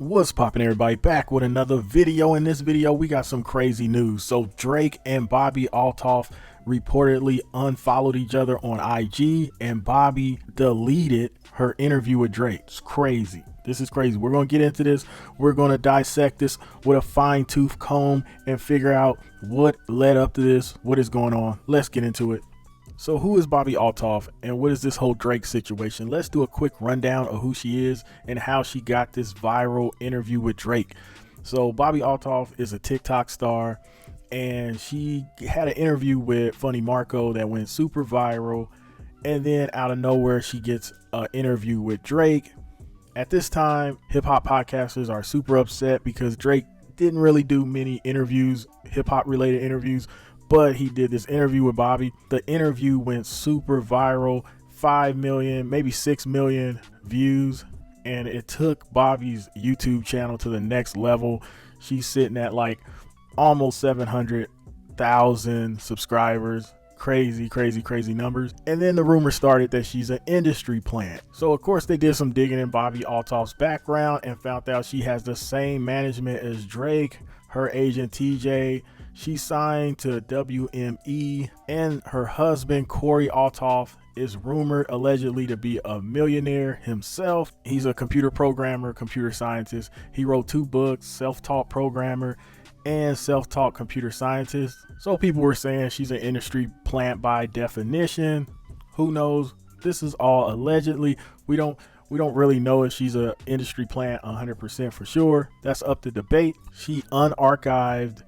What's poppin', everybody? Back with another video. In this video we got some crazy news. So Drake and Bobbi Althoff reportedly unfollowed each other on IG, and Bobbi deleted her interview with Drake. It's crazy. This is crazy. We're going to get into this. We're going to dissect this with a fine-tooth comb and figure out what led up to this, what is going on. Let's get into it. So who is Bobbi Althoff and what is this whole Drake situation? Let's do a quick rundown of who she is and how she got this viral interview with Drake. So Bobbi Althoff is a TikTok star, and she had an interview with Funny Marco that went super viral, and then out of nowhere she gets an interview with Drake. At this time, hip-hop podcasters are super upset because Drake didn't really do many interviews, hip-hop related interviews, but he did this interview with Bobbi. The interview went super viral, 5 million, maybe 6 million views, and it took Bobbi's YouTube channel to the next level. She's sitting at like almost 700,000 subscribers. Crazy numbers. And then the rumor started that she's an industry plant. So of course they did some digging in Bobbi Althoff's background and found out she has the same management as Drake, her agent TJ. She signed to WME, and her husband Corey Althoff is rumored allegedly to be a millionaire himself. He's a computer programmer, computer scientist. He wrote 2 books, Self-Taught Programmer and Self-Taught Computer Scientist. So people were saying she's an industry plant by definition. Who knows? This is all allegedly. We don't really know if she's an industry plant 100% for sure. That's up to debate. She unarchived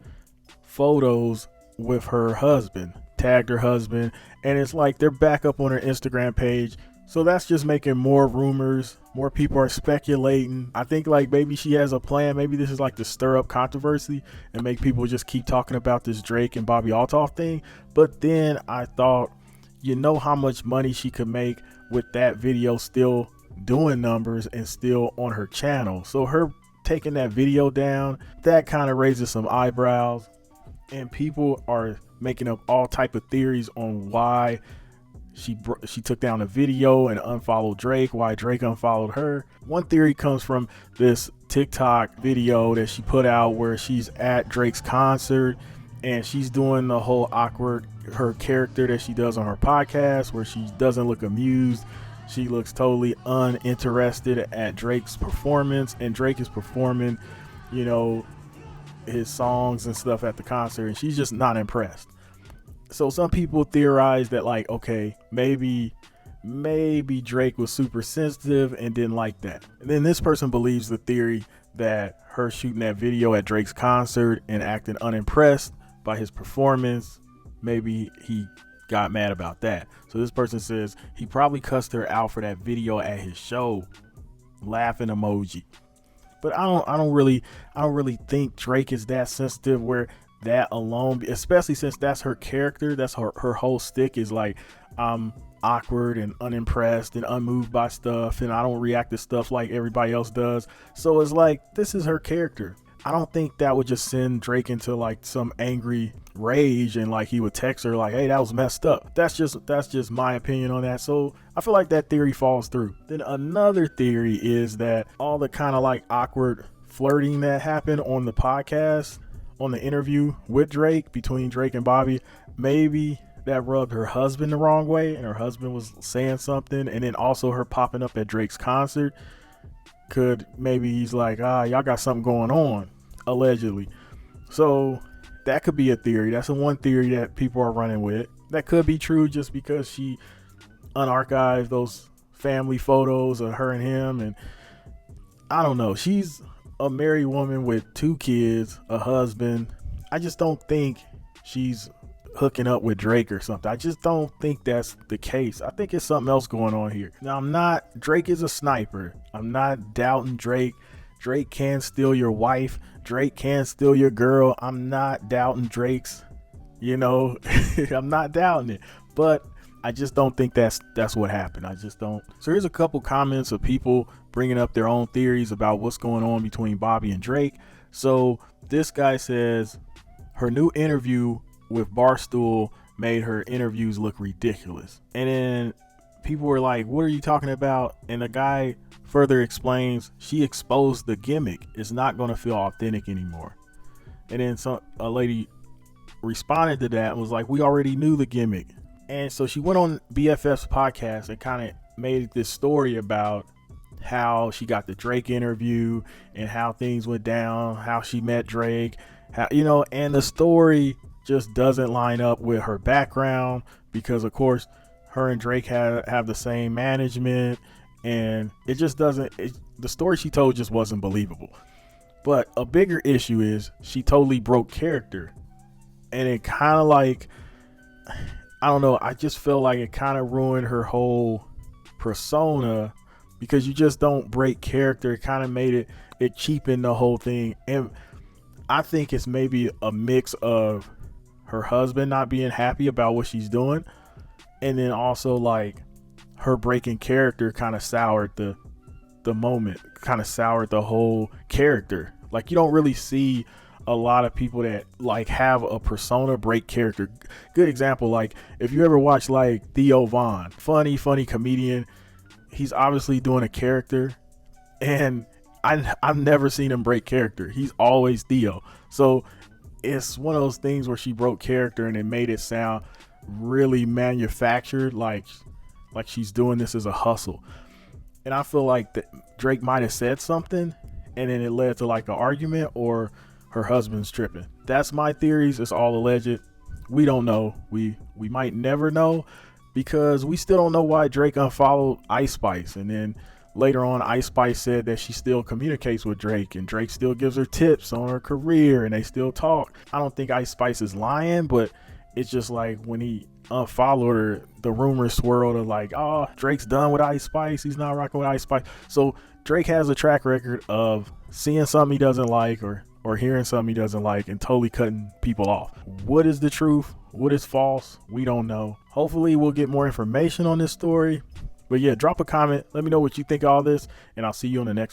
photos with her husband, tagged her husband, and it's like they're back up on her Instagram page. So that's just making more rumors. More people are speculating. I think like maybe she has a plan. Maybe this is like to stir up controversy and make people just keep talking about this Drake and Bobbi Althoff thing. But then I thought, you know how much money she could make with that video still doing numbers and still on her channel. So her taking that video down, that kind of raises some eyebrows, and people are making up all type of theories on why she took down the video and unfollowed Drake, why Drake unfollowed her. One theory comes from this TikTok video that she put out where she's at Drake's concert and she's doing the whole awkward, her character that she does on her podcast, where she doesn't look amused. She looks totally uninterested at Drake's performance, and Drake is performing, you know, his songs and stuff at the concert, and she's just not impressed. So some people theorize that like, okay, maybe Drake was super sensitive and didn't like that. And then this person believes the theory that her shooting that video at Drake's concert and acting unimpressed by his performance, maybe he got mad about that. So this person says he probably cussed her out for that video at his show, laughing emoji. But I don't really think Drake is that sensitive where that alone, especially since that's her character, that's her whole stick is like, I'm awkward and unimpressed and unmoved by stuff, and I don't react to stuff like everybody else does. So it's like, this is her character. I don't think that would just send Drake into like some angry rage and like he would text her like, hey, that was messed up. That's just my opinion on that. So I feel like that theory falls through. Then another theory is that all the kind of like awkward flirting that happened on the podcast, on the interview with Drake, between Drake and Bobbi, maybe that rubbed her husband the wrong way, and her husband was saying something, and then also her popping up at Drake's concert could, maybe he's like, y'all got something going on, allegedly. So that could be a theory. That's the one theory that people are running with. That could be true just because she unarchived those family photos of her and him, and I don't know. She's a married woman with 2 kids, a husband. I just don't think she's hooking up with Drake or something. I just don't think that's the case. I think it's something else going on here. Now, Drake is a sniper. I'm not doubting Drake. Drake can steal your wife. Drake can steal your girl. I'm not doubting Drake's, I'm not doubting it, but I just don't think that's what happened. I just don't. So here's a couple comments of people bringing up their own theories about what's going on between Bobbi and Drake. So this guy says her new interview with Barstool made her interviews look ridiculous. And then people were like, what are you talking about? And the guy further explains, she exposed the gimmick. It's not going to feel authentic anymore. And then a lady responded to that and was like, we already knew the gimmick. And so she went on BFF's podcast and kind of made this story about how she got the Drake interview and how things went down, how she met Drake, how, and the story just doesn't line up with her background, because of course her and Drake have the same management, and it just doesn't, the story she told just wasn't believable. But a bigger issue is she totally broke character, and it kind of like, I don't know, I just feel like it kind of ruined her whole persona, because you just don't break character. It kind of made it cheapened the whole thing. And I think it's maybe a mix of her husband not being happy about what she's doing, and then also like her breaking character kind of soured the moment, kind of soured the whole character. Like, you don't really see a lot of people that like have a persona break character. Good example, like if you ever watch like Theo Von, funny comedian, he's obviously doing a character, and I've never seen him break character. He's always Theo. So it's one of those things where she broke character and it made it sound really manufactured, like she's doing this as a hustle. And I feel like that Drake might have said something and then it led to like an argument, or her husband's tripping. That's my theories. It's all alleged. We don't know. We might never know, because we still don't know why Drake unfollowed Ice Spice. And then later on, Ice Spice said that she still communicates with Drake, and Drake still gives her tips on her career, and they still talk. I don't think Ice Spice is lying, but it's just like when he unfollowed her, the rumors swirled of like, oh, Drake's done with Ice Spice. He's not rocking with Ice Spice. So Drake has a track record of seeing something he doesn't like, or hearing something he doesn't like, and totally cutting people off. What is the truth? What is false? We don't know. Hopefully we'll get more information on this story. But yeah, drop a comment. Let me know what you think of all this, and I'll see you on the next one.